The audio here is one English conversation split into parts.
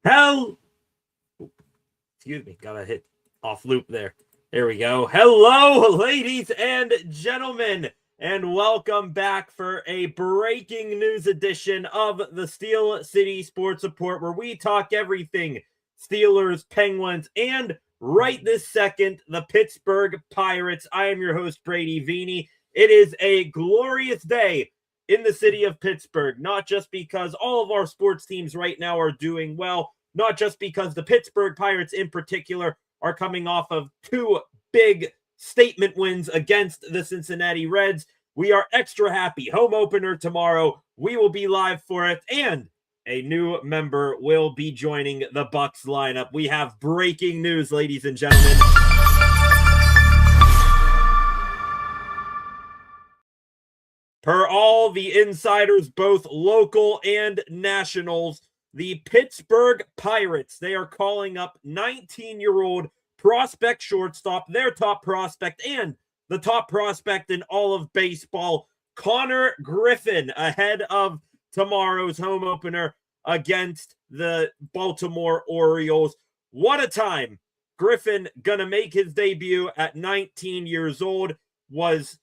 Excuse me, gotta hit off loop there. There we go. Hello, ladies and gentlemen, and welcome back for a breaking news edition of the Steel City Sports Report, where we talk everything Steelers, Penguins, and right this second, the Pittsburgh Pirates. I am your host, Brady Vini. It is a glorious day in the city of Pittsburgh, not just because all of our sports teams right now are doing well, not just because the Pittsburgh Pirates in particular are coming off of two big statement wins against the Cincinnati Reds. We are extra happy. Home opener tomorrow. We will be live for it, and a new member will be joining the Bucs lineup. We have breaking news, ladies and gentlemen. Per all the insiders, both local and nationals, the Pittsburgh Pirates, they are calling up 19-year-old prospect shortstop, their top prospect, and the top prospect in all of baseball, Konnor Griffin, ahead of tomorrow's home opener against the Baltimore Orioles. What a time. Griffin gonna make his debut at 19 years old. Was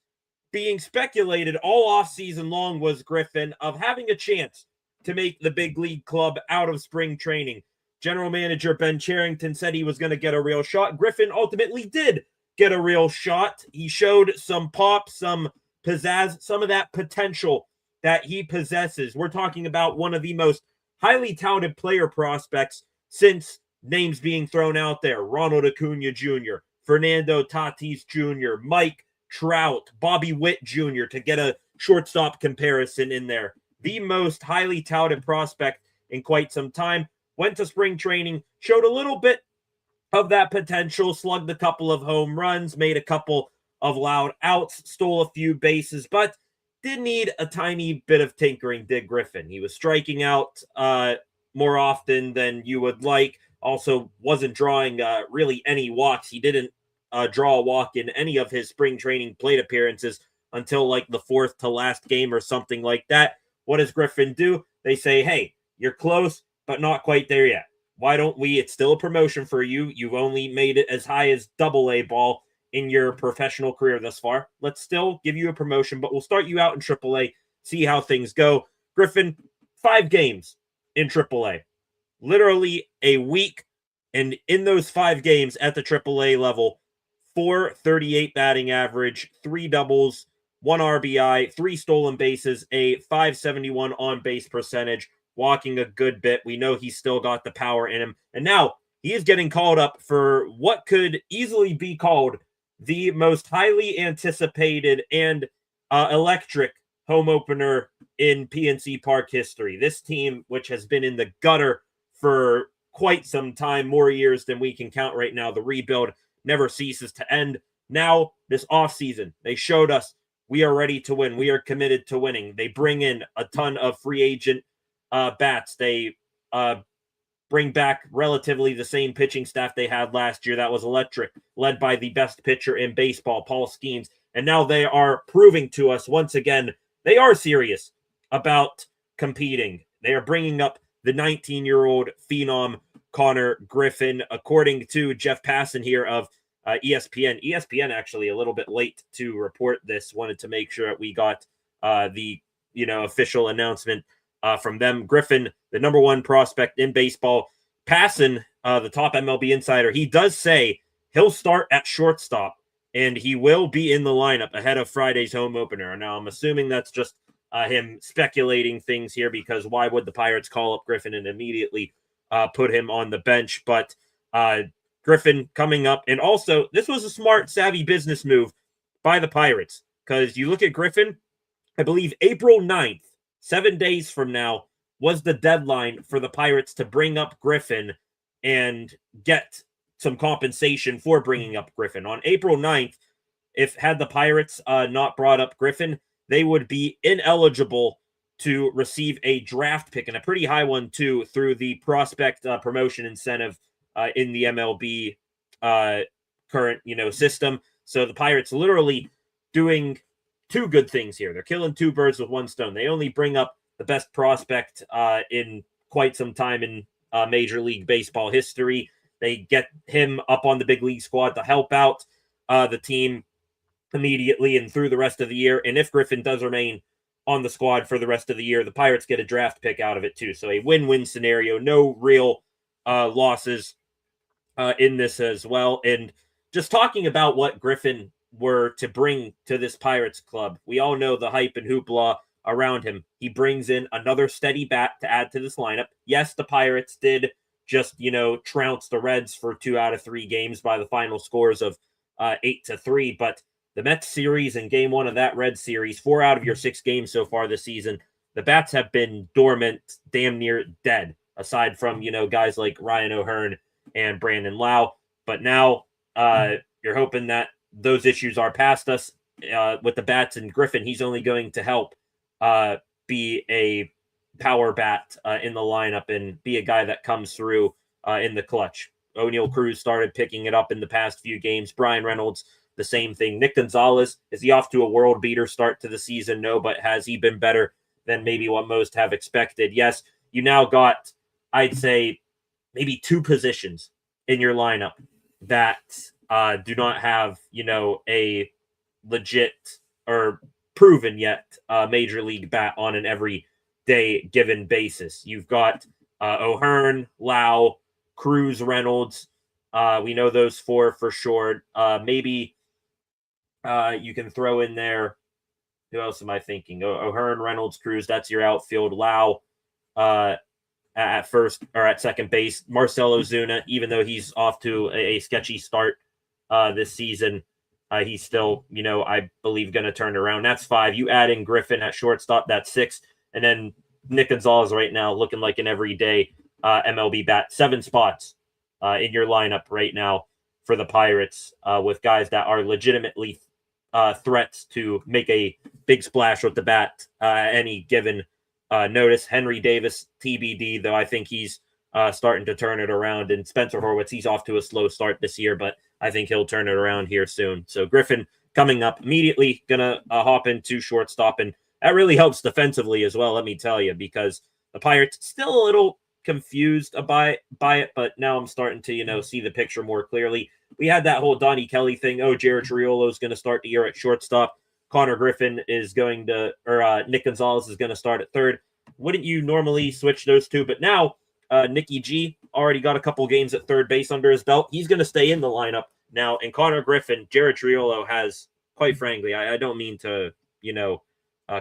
being speculated all offseason long, was Griffin, of having a chance to make the big league club out of spring training. General manager Ben Cherington said he was going to get a real shot. Griffin ultimately did get a real shot. He showed some pop, some pizzazz, some of that potential that he possesses. We're talking about one of the most highly touted player prospects since names being thrown out there. Ronald Acuna Jr., Fernando Tatis Jr., Mike Trout, Bobby Witt Jr., to get a shortstop comparison in there. The most highly touted prospect in quite some time. Went to spring training, showed a little bit of that potential, slugged a couple of home runs, made a couple of loud outs, stole a few bases, but did need a tiny bit of tinkering, did Griffin. He was striking out more often than you would like. Also wasn't drawing really any walks. He didn't draw a walk in any of his spring training plate appearances until like the fourth to last game or something like that. What does Griffin do? They say, hey, you're close, but not quite there yet. Why don't we? It's still a promotion for you. You've only made it as high as AA ball in your professional career thus far. Let's still give you a promotion, but we'll start you out in AAA, see how things go. Griffin, 5 games in AAA. Literally a week. And in those 5 games at the AAA level, 438 batting average, 3 doubles, 1 RBI, 3 stolen bases, a 571 on-base percentage, walking a good bit. We know he's still got the power in him. And now he is getting called up for what could easily be called the most highly anticipated and electric home opener in PNC Park history. This team, which has been in the gutter for quite some time, more years than we can count right now, the rebuild never ceases to end. Now, this offseason, they showed us we are ready to win. We are committed to winning. They bring in a ton of free agent bats. They bring back relatively the same pitching staff they had last year. That was electric, led by the best pitcher in baseball, Paul Skeens. And now they are proving to us once again they are serious about competing. They are bringing up the 19-year-old phenom Konnor Griffin, according to Jeff Passan here of ESPN. ESPN actually a little bit late to report this. Wanted to make sure that we got the official announcement from them. Griffin, the number 1 prospect in baseball. Passan, the top MLB insider, he does say he'll start at shortstop and he will be in the lineup ahead of Friday's home opener. Now, I'm assuming that's just him speculating things here, because why would the Pirates call up Griffin and immediately put him on the bench? But Griffin coming up. And also, this was a smart, savvy business move by the Pirates, because you look at Griffin, I believe April 9th, 7 days from now, was the deadline for the Pirates to bring up Griffin and get some compensation for bringing up Griffin. On April 9th, had the Pirates not brought up Griffin, they would be ineligible to receive a draft pick, and a pretty high one too, through the prospect promotion incentive in the MLB current system. So the Pirates literally doing 2 good things here. They're killing 2 birds with 1 stone. They only bring up the best prospect in quite some time in Major League Baseball history. They get him up on the big league squad to help out the team immediately and through the rest of the year. And if Griffin does remain on the squad for the rest of the year, the Pirates get a draft pick out of it too. So a win-win scenario, no real losses in this as well. And just talking about what Griffin were to bring to this Pirates club, we all know the hype and hoopla around him. He brings in another steady bat to add to this lineup. Yes, the Pirates did just, trounce the Reds for 2 out of 3 games by the final scores of 8-3, but the Mets series and game 1 of that Red series, 4 out of your 6 games so far this season, the bats have been dormant, damn near dead, aside from, guys like Ryan O'Hearn and Brandon Lau. But now you're hoping that those issues are past us with the bats, and Griffin, he's only going to help be a power bat in the lineup and be a guy that comes through in the clutch. O'Neal Cruz started picking it up in the past few games. Brian Reynolds, the same thing. Nick Gonzalez, is he off to a world beater start to the season? No, but has he been better than maybe what most have expected? Yes. You now got, I'd say, maybe 2 positions in your lineup that do not have, a legit or proven yet major league bat on an everyday given basis. You've got O'Hearn, Lau, Cruz, Reynolds. We know those 4 for sure. Maybe you can throw in there. Who else am I thinking? O'Hearn, Reynolds, Cruz. That's your outfield. Lau at first or at second base. Marcell Ozuna, even though he's off to a sketchy start this season, he's still, I believe, going to turn around. That's 5. You add in Griffin at shortstop. That's 6. And then Nick Gonzalez right now looking like an everyday MLB bat. 7 spots in your lineup right now for the Pirates with guys that are legitimately threats to make a big splash with the bat any given notice. Henry Davis, TBD, though I think he's starting to turn it around. And Spencer Horwitz, he's off to a slow start this year, but I think he'll turn it around here soon. So Griffin coming up immediately, gonna hop into shortstop, and that really helps defensively as well, let me tell you, because the Pirates still a little confused by it, but now I'm starting to, see the picture more clearly. We had that whole Donnie Kelly thing. Oh, Jared Triolo is going to start the year at shortstop. Konnor Griffin is going to, or Nick Gonzalez is going to start at third. Wouldn't you normally switch those 2? But now Nicky G already got a couple games at third base under his belt. He's going to stay in the lineup now. And Konnor Griffin, Jared Triolo has, quite frankly, I don't mean to,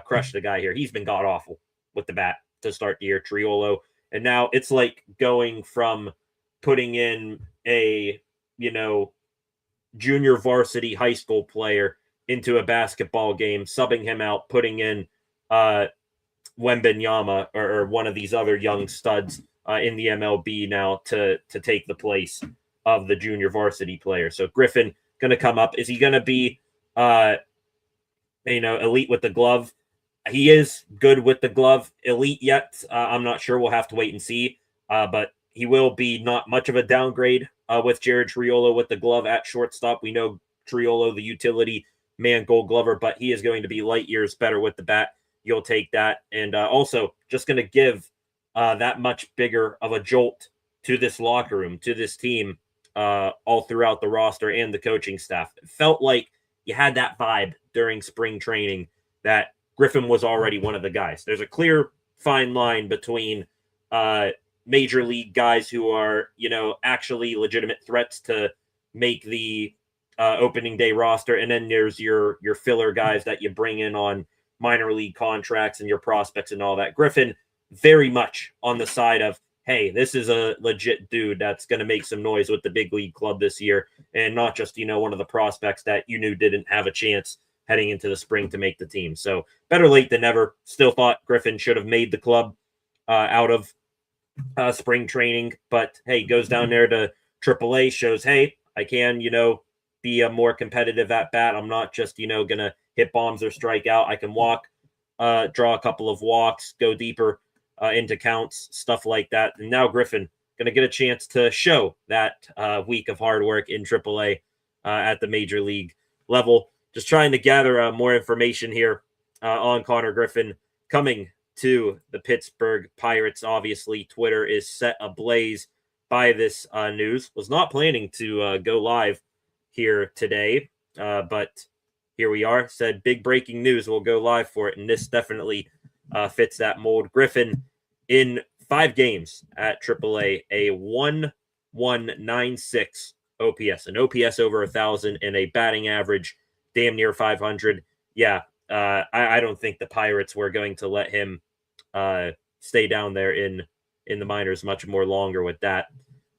crush the guy here. He's been god awful with the bat to start the year, Triolo. And now it's like going from putting in a, junior varsity high school player into a basketball game, subbing him out, putting in Wembenyama or one of these other young studs in the MLB now to take the place of the junior varsity player. So Griffin going to come up. Is he going to be, elite with the glove? He is good with the glove. Elite yet? I'm not sure. We'll have to wait and see. But he will be not much of a downgrade with Jared Triolo with the glove at shortstop. We know Triolo, the utility man, Gold Glover, but he is going to be light years better with the bat. You'll take that. And also just going to give that much bigger of a jolt to this locker room, to this team, all throughout the roster and the coaching staff. It felt like you had that vibe during spring training that Griffin was already one of the guys. There's a clear, fine line between major league guys who are, actually legitimate threats to make the opening day roster. And then there's your filler guys that you bring in on minor league contracts and your prospects and all that. Griffin, very much on the side of, hey, this is a legit dude that's going to make some noise with the big league club this year. And not just, one of the prospects that you knew didn't have a chance heading into the spring to make the team. So better late than never. Still thought Griffin should have made the club out of spring training, but hey, goes down there to AAA, shows, hey, I can, be a more competitive at bat. I'm not just, going to hit bombs or strike out. I can walk, draw a couple of walks, go deeper into counts, stuff like that. And now Griffin going to get a chance to show that week of hard work in AAA at the major league level. Just trying to gather more information here on Konnor Griffin coming to the Pittsburgh Pirates. Obviously, Twitter is set ablaze by this news. Was not planning to go live here today, but here we are. Said big breaking news. We'll go live for it, and this definitely fits that mold. Griffin in 5 games at AAA, a 1.196 OPS, an OPS over 1,000, and a batting average damn near 500. Yeah, I don't think the Pirates were going to let him stay down there in the minors much more longer with that.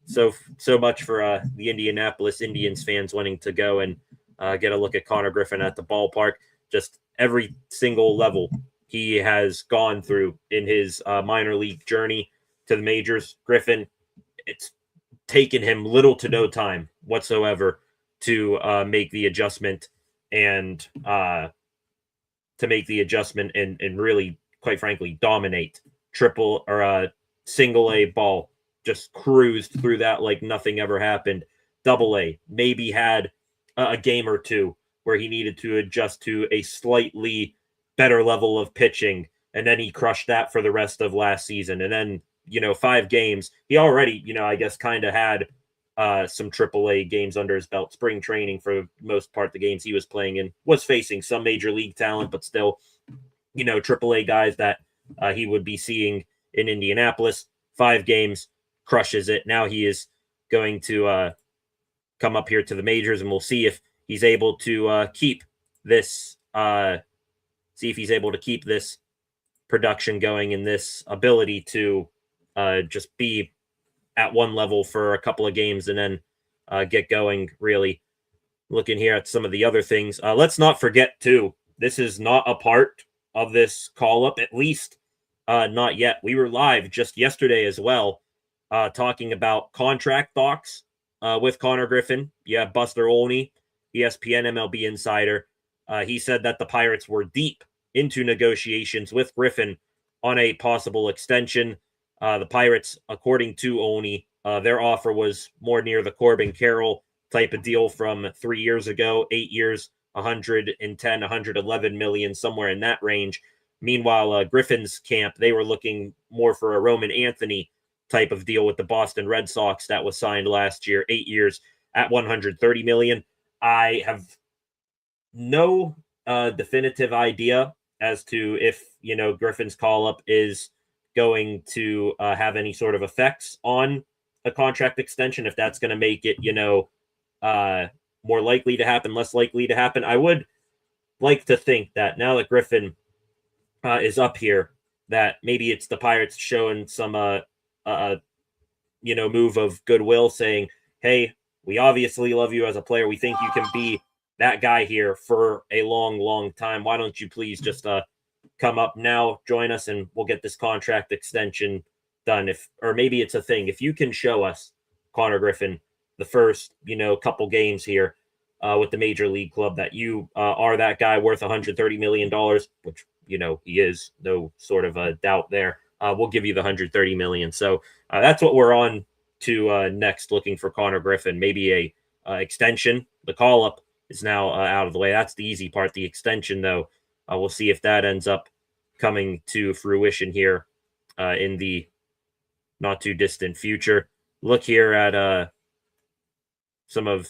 So much for the Indianapolis Indians fans wanting to go and get a look at Konnor Griffin at the ballpark. Just every single level he has gone through in his minor league journey to the majors. Griffin, it's taken him little to no time whatsoever to make the adjustment and really, quite frankly, dominate triple or single A ball. Just cruised through that like nothing ever happened. Double A maybe had a game or two where he needed to adjust to a slightly better level of pitching, and then he crushed that for the rest of last season. And then 5 games, he already I guess kind of had some AAA games under his belt. Spring training, for the most part, the games he was playing in, was facing some major league talent, but still, AAA guys that he would be seeing in Indianapolis. 5 games, crushes it. Now he is going to come up here to the majors, and we'll see if he's able to keep this. See if he's able to keep this production going and this ability to just be at one level for a couple of games and then get going. Really looking here at some of the other things. Let's not forget too, this is not a part of this call up, at least not yet. We were live just yesterday as well, talking about contract talks with Konnor Griffin. Yeah, Buster Olney, ESPN MLB insider. He said that the Pirates were deep into negotiations with Griffin on a possible extension. The Pirates, according to Olney, their offer was more near the Corbin Carroll type of deal from 3 years ago, 8 years, 110, 111 million, somewhere in that range. Meanwhile, Griffin's camp, they were looking more for a Roman Anthony type of deal with the Boston Red Sox that was signed last year, 8 years at 130 million. I have no definitive idea as to if, Griffin's call-up is going to have any sort of effects on a contract extension, if that's going to make it, more likely to happen, less likely to happen. I would like to think that now that Griffin is up here, that maybe it's the Pirates showing some, move of goodwill, saying, hey, we obviously love you as a player. We think you can be that guy here for a long, long time. Why don't you please just come up now, join us, and we'll get this contract extension done. Or maybe it's a thing. If you can show us, Konnor Griffin, the first, couple games here with the major league club, that you are that guy worth $130 million, which, he is, no sort of a doubt there. We'll give you the $130 million. So that's what we're on to next, looking for Konnor Griffin. Maybe a extension. The call-up is now out of the way. That's the easy part. The extension, though, we'll see if that ends up coming to fruition here in the not too distant future. Look here at some of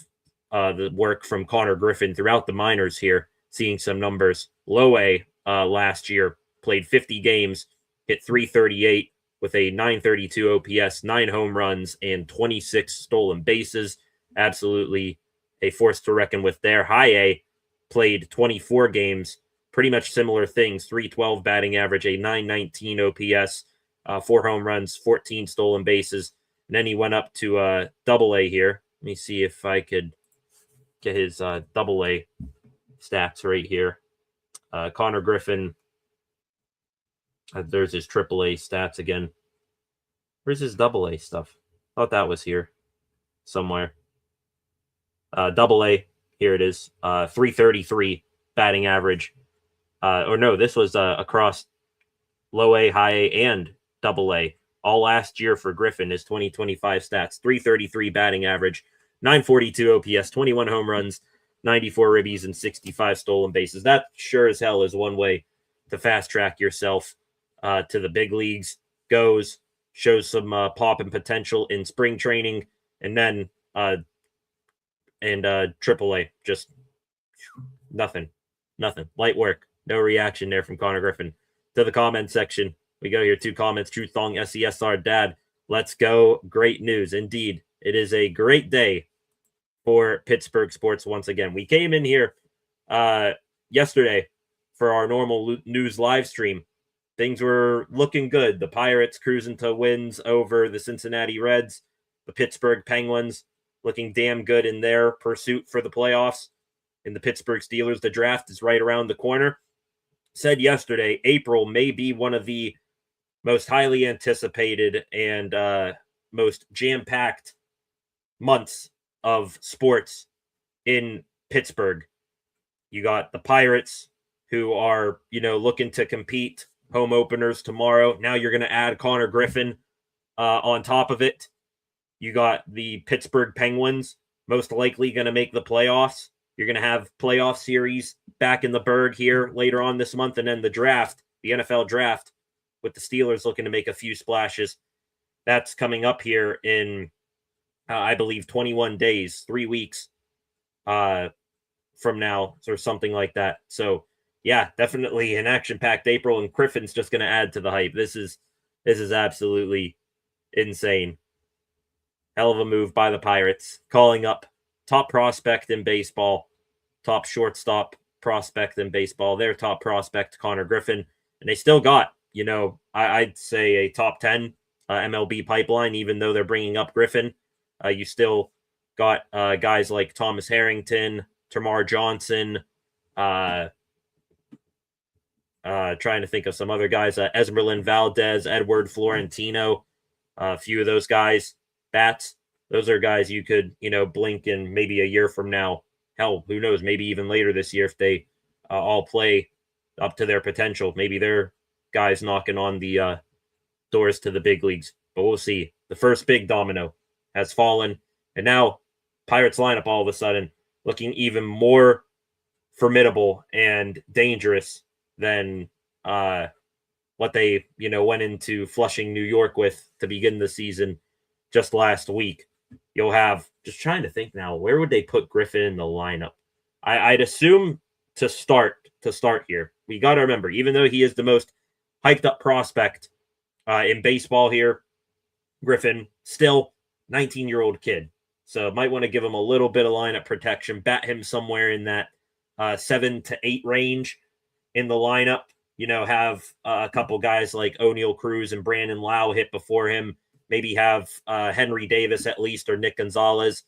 the work from Konnor Griffin throughout the minors here, seeing some numbers. Low A last year, played 50 games, hit 338 with a 932 OPS, 9 home runs, and 26 stolen bases. Absolutely a force to reckon with there. High A, played 24 games, pretty much similar things. 312 batting average, a 919 OPS, 4 home runs, 14 stolen bases. And then he went up to Double A here. Let me see if I could get his Double A stats right here. Konnor Griffin, there's his Triple A stats again. Where's his Double A stuff? I thought that was here somewhere. Double A, here it is. 333 batting average. Or no, this was across Low A, High A, and Double A. All last year for Griffin, his 2025 stats. 333 batting average, 942 OPS, 21 home runs, 94 ribbies, and 65 stolen bases. That sure as hell is one way to fast track yourself to the big leagues, goes, shows some pop and potential in spring training, and then AAA, just nothing. Light work. No reaction there from Konnor Griffin. To the comment section, we go here. 2 comments. True Thong SESR Dad. Let's go. Great news. Indeed. It is a great day for Pittsburgh sports once again. We came in here yesterday for our normal news live stream. Things were looking good. The Pirates cruising to wins over the Cincinnati Reds. The Pittsburgh Penguins looking damn good in their pursuit for the playoffs. In the Pittsburgh Steelers, the draft is right around the corner. Said yesterday, April may be one of the most highly anticipated and most jam-packed months of sports in Pittsburgh. You got the Pirates, who are, looking to compete. Home openers tomorrow. Now you're going to add Konnor Griffin on top of it. You got the Pittsburgh Penguins, most likely going to make the playoffs. You're going to have playoff series back in the Berg here later on this month, and then the draft, the NFL draft, with the Steelers looking to make a few splashes. That's coming up here in, I believe, 21 days, 3 weeks from now, or something like that. So, yeah, definitely an action-packed April, and Griffin's just going to add to the hype. This is absolutely insane. Hell of a move by the Pirates, calling up top prospect in baseball, top shortstop prospect in baseball, their top prospect, Konnor Griffin. And they still got, I'd say a top 10 MLB pipeline, even though they're bringing up Griffin. You still got guys like Thomas Harrington, Tamar Johnson, trying to think of some other guys, Esmeralyn Valdez, Edward Florentino, a few of those guys, bats. Those are guys you could, blink in maybe a year from now. Hell, who knows, maybe even later this year if they all play up to their potential. Maybe they're guys knocking on the doors to the big leagues. But we'll see. The first big domino has fallen. And now Pirates lineup all of a sudden looking even more formidable and dangerous than what they, went into Flushing, New York with to begin the season just last week. You'll have, just trying to think now, where would they put Griffin in the lineup? I'd assume to start here. We got to remember, even though he is the most hyped up prospect in baseball here, Griffin, still 19-year-old kid. So might want to give him a little bit of lineup protection, bat him somewhere in that 7 to 8 range in the lineup. Have a couple guys like O'Neal Cruz and Brandon Lau hit before him. Maybe have Henry Davis at least, or Nick Gonzalez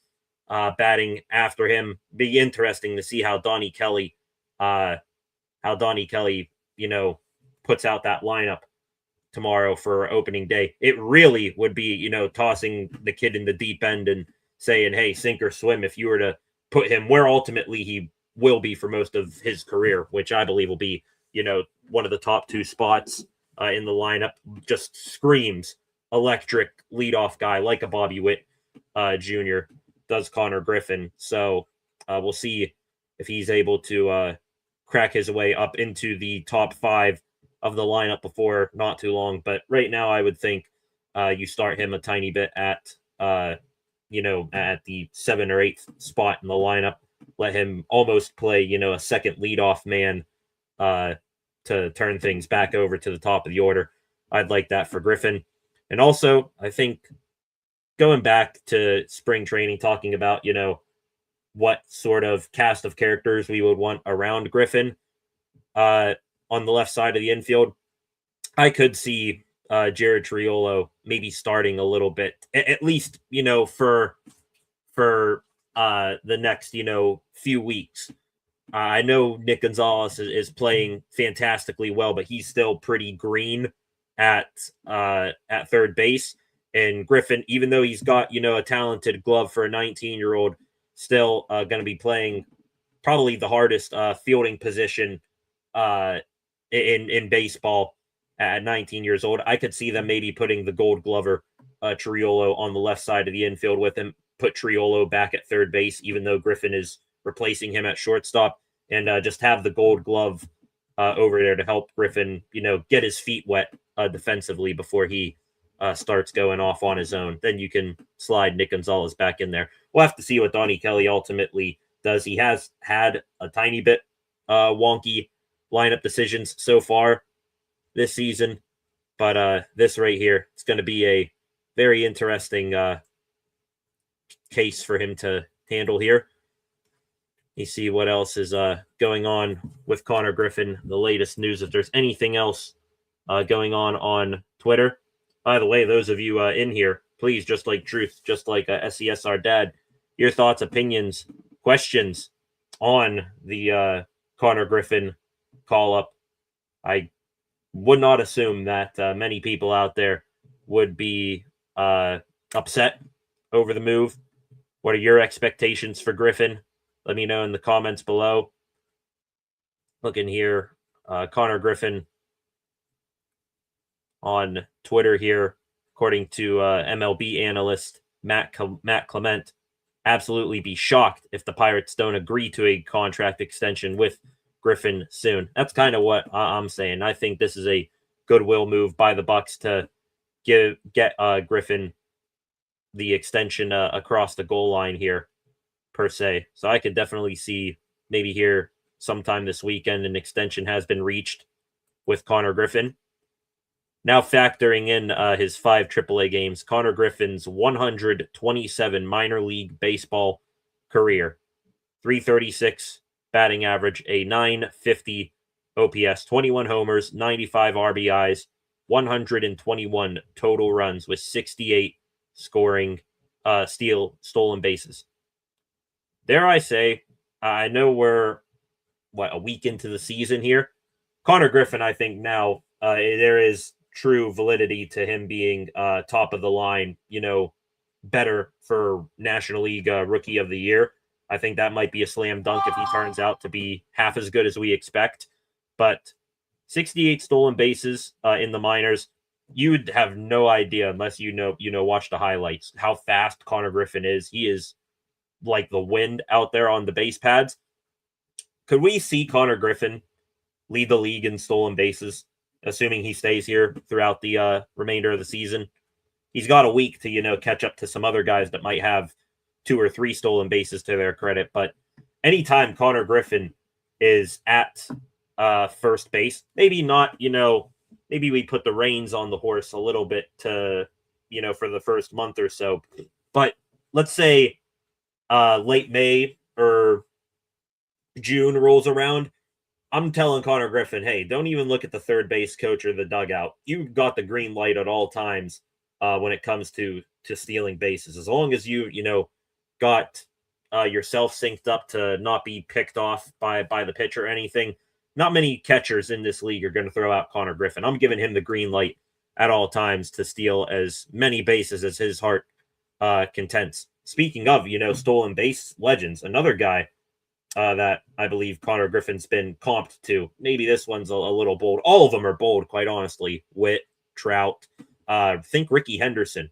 batting after him. Be interesting to see how Donnie Kelly, puts out that lineup tomorrow for opening day. It really would be, tossing the kid in the deep end and saying, hey, sink or swim, if you were to put him where ultimately he will be for most of his career, which I believe will be, one of the top 2 spots in the lineup. Just screams electric leadoff guy like a Bobby Witt Jr. does Konnor Griffin. So we'll see if he's able to crack his way up into the top 5 of the lineup before not too long. But right now, I would think you start him a tiny bit at at the 7th or 8th spot in the lineup. Let him almost play, a second leadoff man to turn things back over to the top of the order. I'd like that for Griffin. And also, I think going back to spring training, talking about, what sort of cast of characters we would want around Griffin on the left side of the infield, I could see Jared Triolo maybe starting a little bit, at least, for the next, few weeks. I know Nick Gonzalez is playing fantastically well, but he's still pretty green at third base. And Griffin, even though he's got, a talented glove for a 19-year-old, still going to be playing probably the hardest fielding position in baseball at 19 years old. I could see them maybe putting the Gold Glover Triolo on the left side of the infield with him, put Triolo back at third base, even though Griffin is replacing him at shortstop, and just have the Gold Glove over there to help Griffin, get his feet wet defensively before he starts going off on his own. Then you can slide Nick Gonzalez back in there. We'll have to see what Donnie Kelly ultimately does. He has had a tiny bit wonky lineup decisions so far this season, but this right here, it's going to be a very interesting case for him to handle here. You see what else is going on with Konnor Griffin, the latest news, if there's anything else going on Twitter. By the way, those of you in here, please, just like Truth, just like SESR Dad, your thoughts, opinions, questions on the Konnor Griffin call-up. I would not assume that many people out there would be upset over the move. What are your expectations for Griffin? Let me know in the comments below. Looking here, Konnor Griffin on Twitter here, according to MLB analyst Matt Clement, absolutely be shocked if the Pirates don't agree to a contract extension with Griffin soon. That's kind of what I'm saying. I think this is a goodwill move by the Bucks to get Griffin the extension across the goal line here, per se. So I could definitely see maybe here sometime this weekend an extension has been reached with Konnor Griffin. Now factoring in his 5 AAA games, Konnor Griffin's 127 minor league baseball career, 336 batting average, a 950 OPS, 21 homers, 95 RBIs, 121 total runs with 68 scoring stolen bases. Dare I say, I know we're a week into the season here. Konnor Griffin, I think now there is true validity to him being top of the line, better for National League Rookie of the Year. I think that might be a slam dunk if he turns out to be half as good as we expect. But 68 stolen bases in the minors, you would have no idea unless watch the highlights, how fast Konnor Griffin is. He is like the wind out there on the base pads. Could we see Konnor Griffin lead the league in stolen bases, assuming he stays here throughout the remainder of the season? He's got a week to, catch up to some other guys that might have 2 or 3 stolen bases to their credit. But anytime Konnor Griffin is at first base, maybe not, maybe we put the reins on the horse a little bit to, for the first month or so. But let's say late May or June rolls around, I'm telling Konnor Griffin, hey, don't even look at the third base coach or the dugout. You've got the green light at all times when it comes to stealing bases. As long as you got yourself synced up to not be picked off by the pitcher or anything, not many catchers in this league are going to throw out Konnor Griffin. I'm giving him the green light at all times to steal as many bases as his heart contents. Speaking of, stolen base legends, another guy that I believe Konnor Griffin's been comped to. Maybe this one's a little bold. All of them are bold, quite honestly. Witt, Trout. I think Ricky Henderson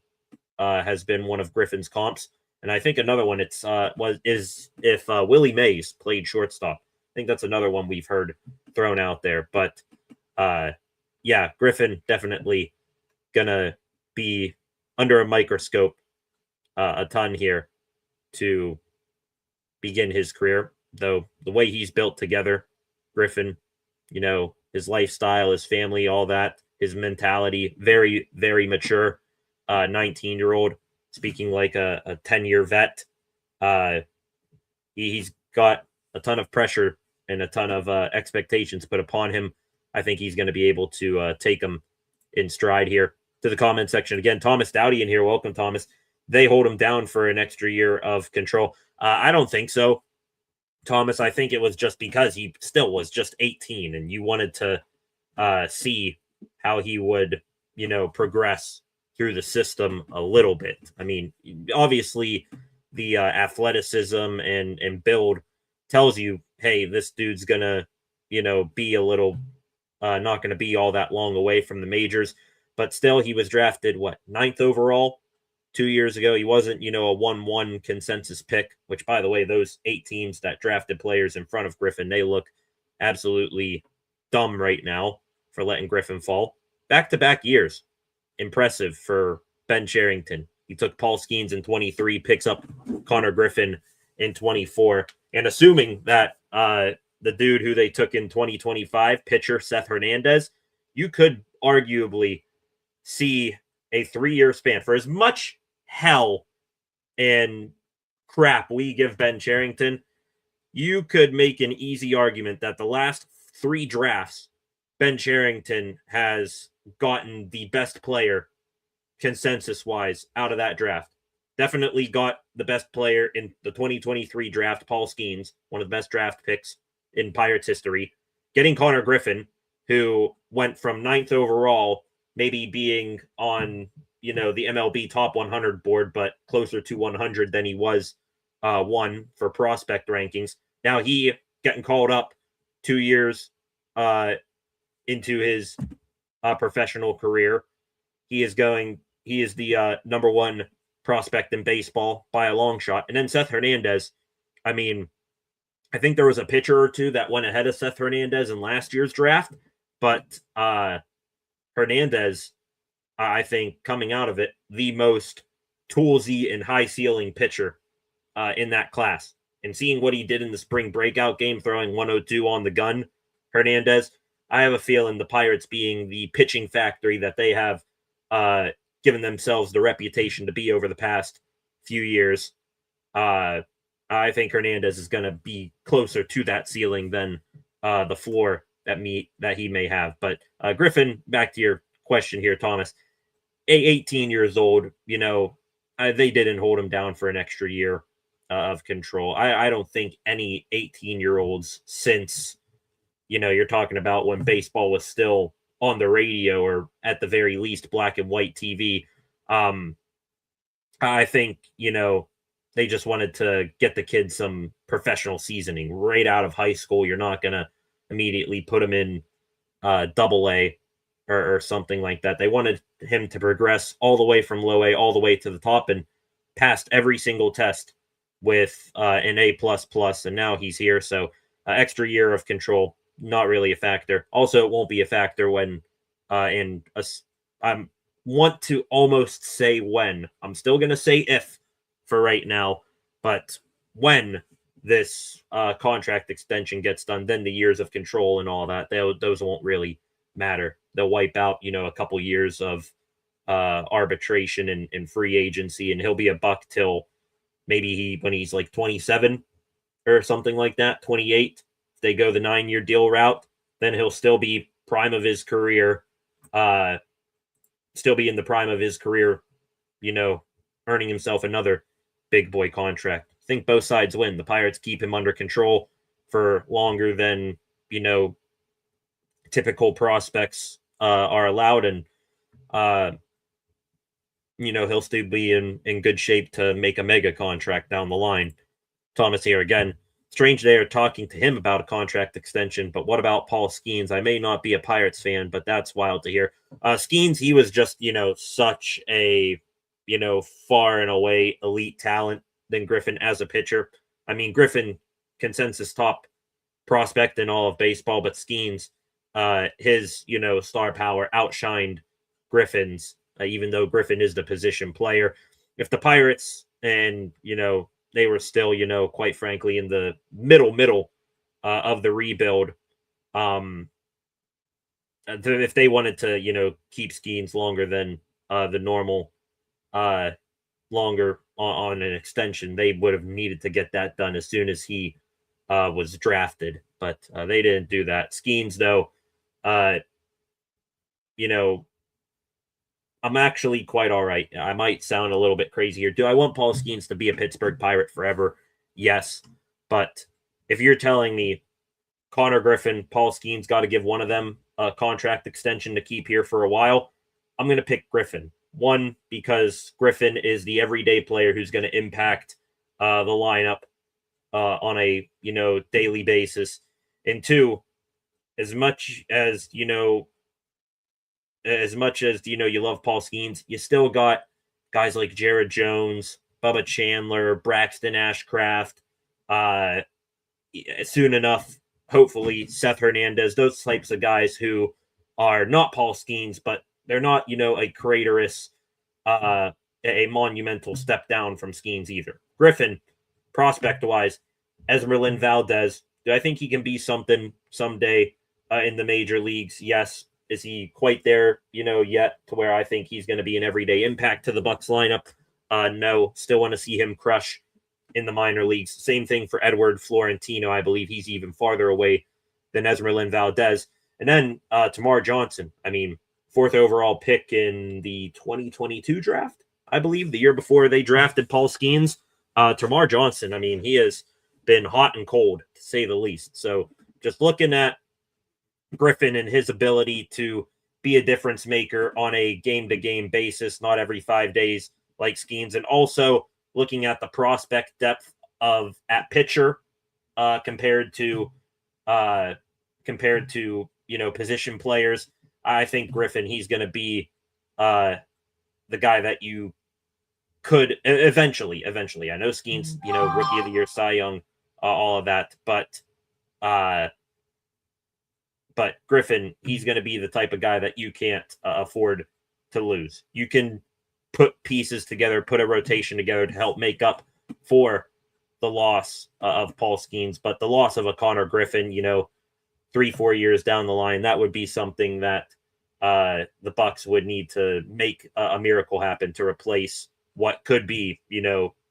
has been one of Griffin's comps. And I think another one is if Willie Mays played shortstop. I think that's another one we've heard thrown out there. But yeah, Griffin definitely gonna be under a microscope a ton here to begin his career. Though the way he's built together, Griffin, his lifestyle, his family, all that, his mentality, very, very mature 19-year-old, speaking like a 10-year vet. He's got a ton of pressure and a ton of expectations put upon him. I think he's going to be able to take them in stride here. To the comment section again, Thomas Dowdy in here. Welcome, Thomas. They hold him down for an extra year of control. I don't think so, Thomas. I think it was just because he still was just 18 and you wanted to see how he would, progress through the system a little bit. I mean, obviously the athleticism and build tells you, hey, this dude's gonna, be a little not gonna be all that long away from the majors. But still, he was drafted 9th overall 2 years ago. He wasn't, a 1-1 consensus pick, which, by the way, those 8 teams that drafted players in front of Griffin, they look absolutely dumb right now for letting Griffin fall. back-to-back years. Impressive for Ben Cherington. He took Paul Skeens in 23, picks up Konnor Griffin in 24. And assuming that the dude who they took in 2025, pitcher Seth Hernandez, you could arguably see a 3-year span. For as much hell and crap we give Ben Cherington, you could make an easy argument that the last 3 drafts, Ben Cherington has gotten the best player consensus-wise out of that draft. Definitely got the best player in the 2023 draft, Paul Skeens, one of the best draft picks in Pirates history. Getting Konnor Griffin, who went from 9th overall, maybe being on, the MLB top 100 board, but closer to 100 than he was 1 for prospect rankings. Now he getting called up 2 years into his professional career. He is the number 1 prospect in baseball by a long shot. And then Seth Hernandez, I think there was a pitcher or two that went ahead of Seth Hernandez in last year's draft, but Hernandez, I think, coming out of it, the most toolsy and high ceiling pitcher in that class. And seeing what he did in the spring breakout game, throwing 102 on the gun, Hernandez, I have a feeling the Pirates, being the pitching factory that they have given themselves the reputation to be over the past few years, I think Hernandez is going to be closer to that ceiling than the floor that he may have. But Griffin, back to your question here, Thomas, 18 years old, they didn't hold him down for an extra year of control. I don't think any 18-year-olds since, you're talking about when baseball was still on the radio, or at the very least black and white TV. I think, they just wanted to get the kids some professional seasoning right out of high school. You're not going to immediately put him in double A or something like that. They wanted him to progress all the way from low A all the way to the top, and passed every single test with an A++, and now he's here. So extra year of control, not really a factor. Also, it won't be a factor when I want to almost say when. I'm still going to say if for right now, but when this contract extension gets done, then the years of control and all that, those won't really matter. They'll wipe out, a couple years of arbitration and free agency, and he'll be a buck till maybe when he's like 27 or something like that, 28. If they go the 9-year deal route, then he'll still be prime of his career, still be in the prime of his career, earning himself another big boy contract. I think both sides win. The Pirates keep him under control for longer than, typical prospects are allowed, and he'll still be in good shape to make a mega contract down the line. Thomas here again. Strange they are talking to him about a contract extension, but what about Paul Skeens? I may not be a Pirates fan, but that's wild to hear. Skeens, he was just, such a, far and away elite talent than Griffin as a pitcher. Griffin, consensus top prospect in all of baseball, but Skeens, his, star power outshined Griffin's, even though Griffin is the position player. If the Pirates and, they were still, quite frankly, in the middle of the rebuild, if they wanted to, keep Skeens longer than the normal, longer on an extension, they would have needed to get that done as soon as he was drafted. But they didn't do that. Skeens, though, I'm actually quite all right. I might sound a little bit crazy here. Do I want Paul Skeens to be a Pittsburgh Pirate forever? Yes. But if you're telling me Konnor Griffin, Paul Skeens, got to give one of them a contract extension to keep here for a while, I'm going to pick Griffin. One, because Griffin is the everyday player who's going to impact the lineup on a, daily basis. And two, as much as you love Paul Skeens, you still got guys like Jared Jones, Bubba Chandler, Braxton Ashcraft, soon enough, hopefully, Seth Hernandez, those types of guys who are not Paul Skeens, but they're not, a craterous, a monumental step down from Skeens either. Griffin, prospect-wise, Esmeralyn Valdez, do I think he can be something someday in the major leagues? Yes. Is he quite there, yet to where I think he's going to be an everyday impact to the Bucks lineup? No. Still want to see him crush in the minor leagues. Same thing for Edward Florentino. I believe he's even farther away than Esmeralyn Valdez. And then Tamar Johnson. I mean, 4th overall pick in the 2022 draft, I believe, the year before they drafted Paul Skeens. Tamar Johnson, I mean, he has been hot and cold, to say the least. So just looking at Griffin and his ability to be a difference maker on a game-to-game basis, not every 5 days like Skeens, and also looking at the prospect depth at pitcher compared to position players. I think Griffin, he's going to be the guy that you could eventually. I know Skeens, Rookie of the Year, Cy Young, all of that, but Griffin, he's going to be the type of guy that you can't afford to lose. You can put pieces together, put a rotation together to help make up for the loss of Paul Skeens, but the loss of a Konnor Griffin, 3-4 years down the line, that would be something that the Bucks would need to make a miracle happen to replace what could be,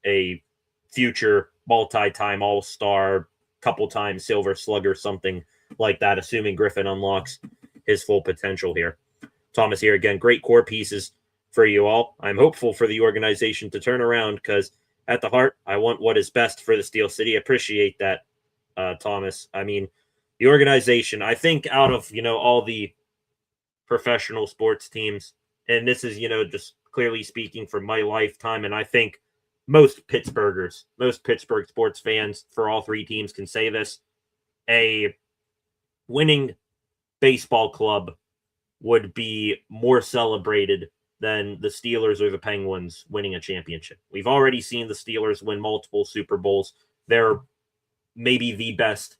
a future multi-time all-star, couple times Silver Slugger, something like that, assuming Griffin unlocks his full potential here. Thomas here again, great core pieces for you all. I'm hopeful for the organization to turn around because at the heart, I want what is best for the Steel City. Appreciate that, Thomas. I mean, the organization, I think out of, all the professional sports teams, and this is, just clearly speaking from my lifetime, and I think most Pittsburgh sports fans for all three teams can say this, a winning baseball club would be more celebrated than the Steelers or the Penguins winning a championship. We've already seen the Steelers win multiple Super Bowls. They're maybe the best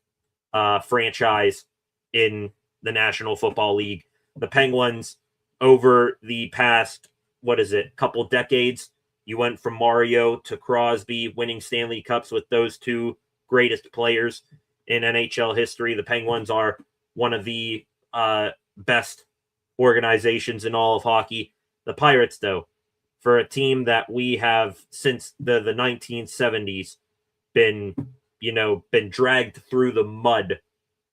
franchise in the National Football League. The Penguins, over the past, couple decades, you went from Mario to Crosby, winning Stanley Cups with those two greatest players in NHL history. The Penguins are one of the best organizations in all of hockey. The Pirates, though, for a team that we have since the 1970s been dragged through the mud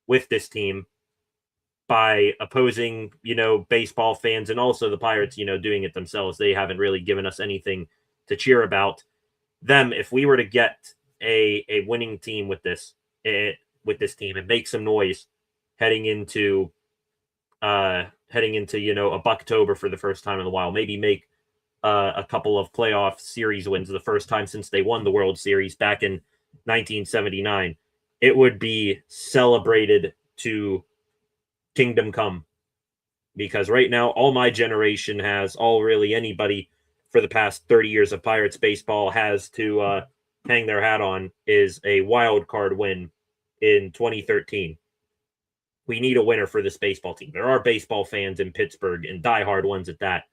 with this team by opposing, baseball fans, and also the Pirates, doing it themselves. They haven't really given us anything to cheer about. Them, if we were to get a winning team with this team and make some noise heading into a Bucktober for the first time in a while, maybe make a couple of playoff series wins, the first time since they won the World Series back in 1979, it would be celebrated to kingdom come. Because right now, all my generation has, anybody for the past 30 years of Pirates baseball has to hang their hat on is a wild card win in 2013. We need a winner for this baseball team. There are baseball fans in Pittsburgh, and diehard ones at that.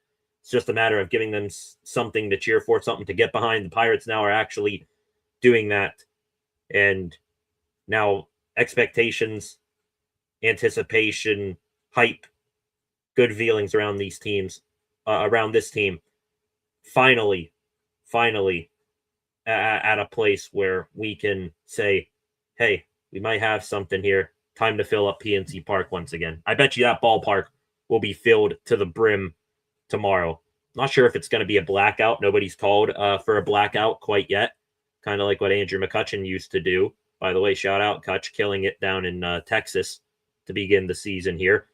It's just a matter of giving them something to cheer for, something to get behind. The Pirates now are actually doing that. And now expectations, anticipation, hype, good feelings around these teams, around this team. Finally, at a place where we can say, hey, we might have something here. Time to fill up PNC Park once again. I bet you that ballpark will be filled to the brim tomorrow. Not sure if it's going to be a blackout. Nobody's called for a blackout quite yet. Kind of like what Andrew McCutchen used to do. By the way, shout out Kutch, killing it down in Texas to begin the season here.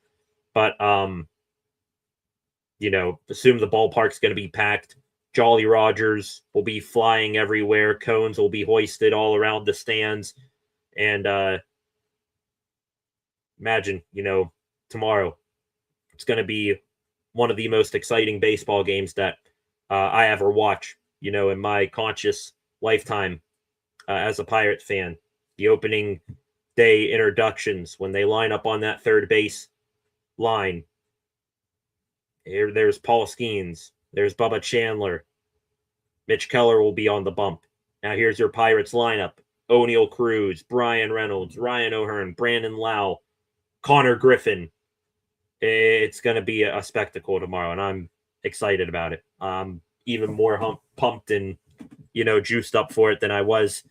But, assume the ballpark's going to be packed. Jolly Rogers will be flying everywhere. Cones will be hoisted all around the stands. And imagine, tomorrow it's going to be one of the most exciting baseball games that I ever watch, in my conscious lifetime as a Pirate fan. The opening day introductions, when they line up on that third base line, There's Paul Skeens. There's Bubba Chandler. Mitch Keller will be on the bump. Now here's your Pirates lineup. O'Neal Cruz, Brian Reynolds, Ryan O'Hearn, Brandon Lau, Konnor Griffin. It's going to be a spectacle tomorrow, and I'm excited about it. Even more pumped and, juiced up for it than I was,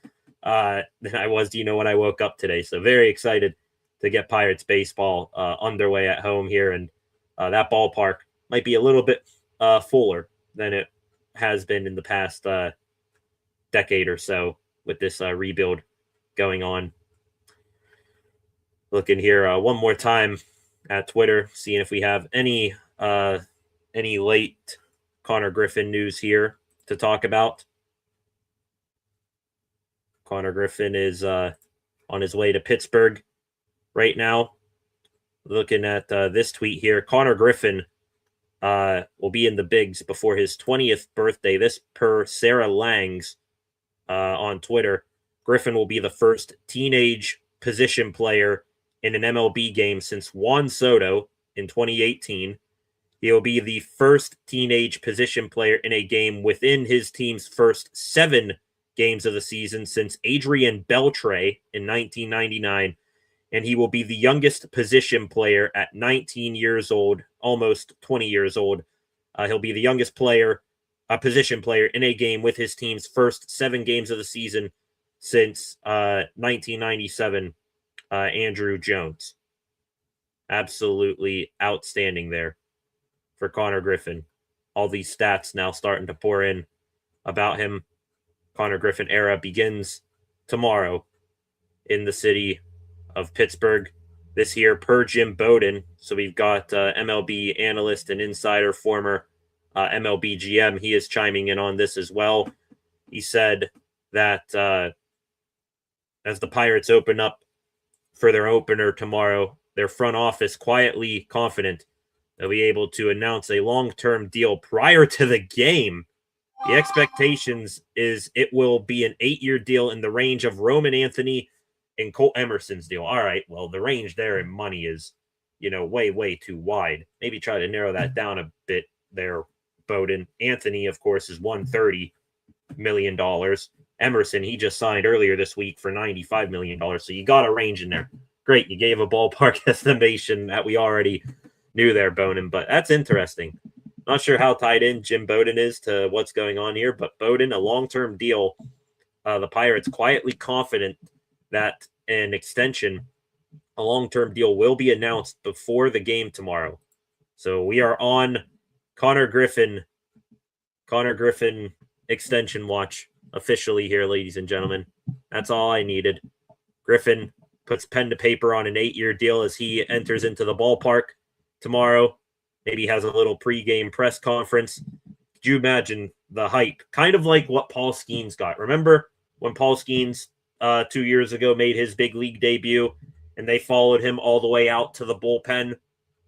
when I woke up today. So very excited to get Pirates baseball underway at home here. And that ballpark might be a little bit fuller than it has been in the past decade or so with this rebuild going on. Looking here one more time at Twitter, seeing if we have any late Konnor Griffin news here to talk about. Konnor Griffin is on his way to Pittsburgh right now. Looking at this tweet here, Konnor Griffin will be in the bigs before his 20th birthday. This per Sarah Langs on Twitter. Griffin will be the first teenage position player in an MLB game since Juan Soto in 2018. He'll be the first teenage position player in a game within his team's first 7 games of the season since Adrian Beltre in 1999. And he will be the youngest position player at 19 years old, almost 20 years old. He'll be the youngest position player in a game with his team's first 7 games of the season since 1997, Andrew Jones. Absolutely outstanding there for Konnor Griffin. All these stats now starting to pour in about him. Konnor Griffin era begins tomorrow in the city of Pittsburgh this year per Jim Bowden. So we've got MLB analyst and insider, former MLB GM. He is chiming in on this as well. He said that as the Pirates open up for their opener tomorrow, their front office quietly confident they'll be able to announce a long-term deal prior to the game. The expectations is it will be an 8-year deal in the range of Roman Anthony and Cole Emerson's deal. All right, well, the range there in money is, way, way too wide. Maybe try to narrow that down a bit there, Bowden. Anthony, of course, is $130 million. Emerson, he just signed earlier this week for $95 million. So you got a range in there. Great, you gave a ballpark estimation that we already knew there, Bowden, but that's interesting. Not sure how tied in Jim Bowden is to what's going on here, but Bowden, a long-term deal. The Pirates quietly confident that an extension, a long-term deal, will be announced before the game tomorrow. So we are on Konnor Griffin extension watch officially here, ladies and gentlemen. That's all I needed. Griffin puts pen to paper on an 8-year deal as he enters into the ballpark tomorrow. Maybe has a little pregame press conference. Could you imagine the hype? Kind of like what Paul Skeens got. Remember when Paul Skeens 2 years ago made his big league debut and they followed him all the way out to the bullpen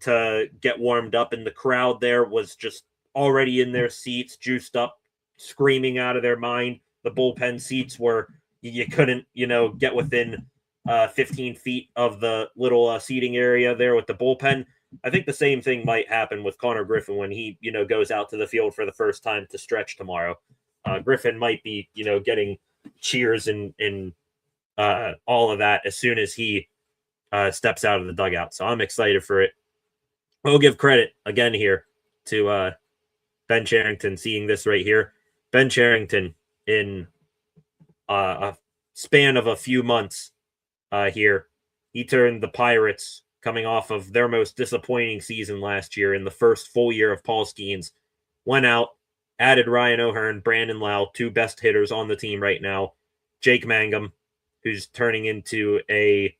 to get warmed up, and the crowd there was just already in their seats, juiced up, screaming out of their mind. The bullpen seats were, you couldn't, get within 15 feet of the little seating area there with the bullpen. I think the same thing might happen with Konnor Griffin when he, goes out to the field for the first time to stretch tomorrow. Griffin might be, getting cheers and all of that as soon as he steps out of the dugout. So I'm excited for it. We'll give credit again here to Ben Cherington, seeing this right here. Ben Cherington, in a span of a few months here, he turned the Pirates, coming off of their most disappointing season last year in the first full year of Paul Skeens, went out, added Ryan O'Hearn, Brandon Lau, 2 best hitters on the team right now, Jake Mangum, who's turning into a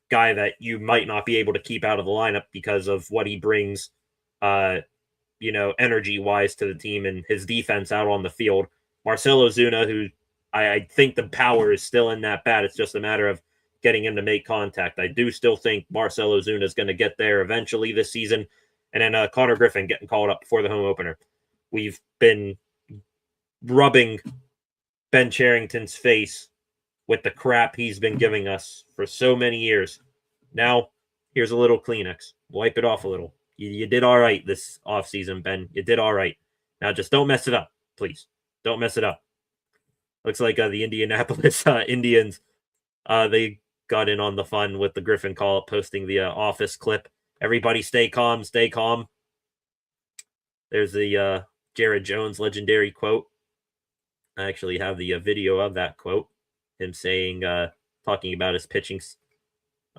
guy that you might not be able to keep out of the lineup because of what he brings, energy-wise to the team and his defense out on the field. Marcell Ozuna, who I think the power is still in that bat. It's just a matter of getting him to make contact. I do still think Marcell Ozuna is going to get there eventually this season. And then Konnor Griffin getting called up before the home opener. We've been rubbing Ben Cherington's face with the crap he's been giving us for so many years. Now, here's a little Kleenex. Wipe it off a little. You did all right this offseason, Ben. You did all right. Now just don't mess it up, please. Don't mess it up. Looks like the Indianapolis Indians, they got in on the fun with the Griffin call, posting the office clip. Everybody stay calm, stay calm. There's the Jared Jones legendary quote. I actually have the video of that quote. Him saying, talking about his pitching,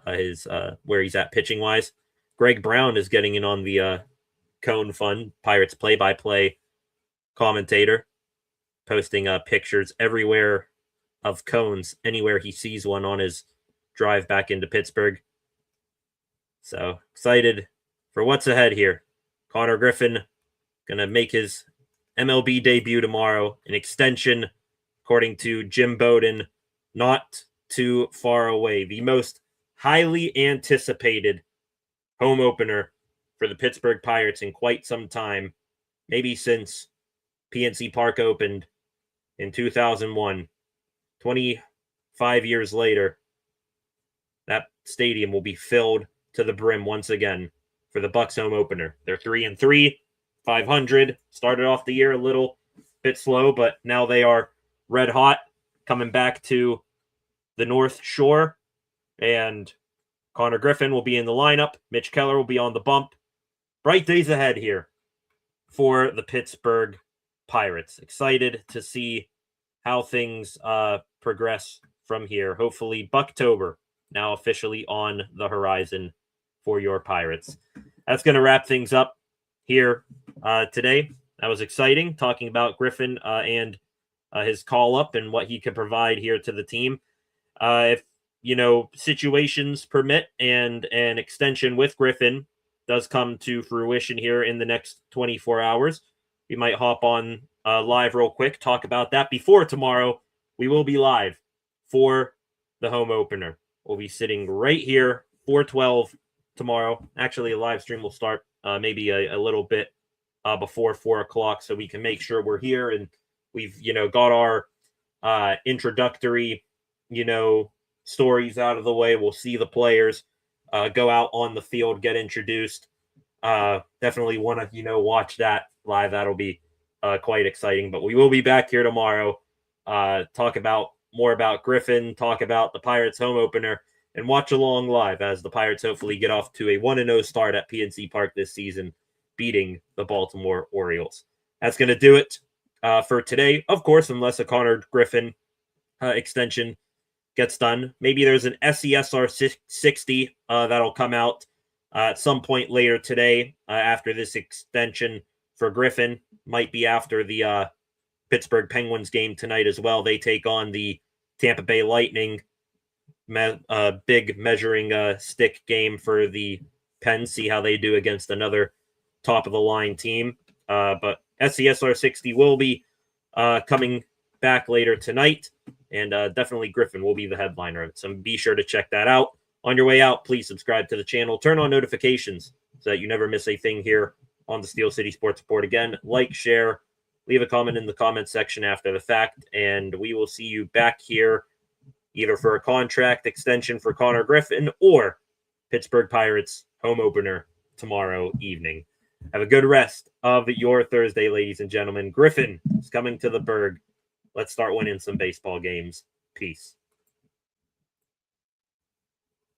where he's at pitching wise. Greg Brown is getting in on the Cone Fund, Pirates play-by-play commentator, posting pictures everywhere of cones, anywhere he sees one on his drive back into Pittsburgh. So excited for what's ahead here. Konnor Griffin going to make his MLB debut tomorrow. An extension, according to Jim Bowden, not too far away. The most highly anticipated home opener for the Pittsburgh Pirates in quite some time, maybe since PNC Park opened in 2001. 25 years later, that stadium will be filled to the brim once again for the Bucs home opener. They're 3-3, 500. Started off the year a little bit slow, but now they are red hot, coming back to the North Shore, and Konnor Griffin will be in the lineup. Mitch Keller will be on the bump. Bright days ahead here for the Pittsburgh Pirates. Excited to see how things progress from here. Hopefully, Bucktober now officially on the horizon for your Pirates. That's going to wrap things up here today. That was exciting, talking about Griffin and his call-up and what he could provide here to the team. If situations permit and an extension with Griffin does come to fruition here in the next 24 hours, we might hop on live real quick, talk about that before tomorrow. We will be live for the home opener. We'll be sitting right here, 4:12 tomorrow. Actually, a live stream will start maybe a little bit before 4 o'clock, so we can make sure we're here and we've, got our introductory, stories out of the way. We'll see the players go out on the field, get introduced. Definitely want to, watch that live. That'll be quite exciting. But we will be back here tomorrow, talk about more about Griffin, talk about the Pirates home opener, and watch along live as the Pirates hopefully get off to a 1-0 start at PNC Park this season, beating the Baltimore Orioles. That's going to do it for today, of course, unless a Konnor Griffin extension gets done. Maybe there's an SESR 60 that'll come out at some point later today after this extension for Griffin. Might be after the Pittsburgh Penguins game tonight as well. They take on the Tampa Bay Lightning. Big measuring stick game for the Pens. See how they do against another top-of-the-line team. But SESR 60 will be coming back later tonight. And definitely Griffin will be the headliner of it. So be sure to check that out. On your way out, please subscribe to the channel. Turn on notifications so that you never miss a thing here on the Steel City Sports Report. Again, like, share, leave a comment in the comment section after the fact. And we will see you back here either for a contract extension for Konnor Griffin or Pittsburgh Pirates home opener tomorrow evening. Have a good rest of your Thursday, ladies and gentlemen. Griffin is coming to the Berg. Let's start winning some baseball games. Peace.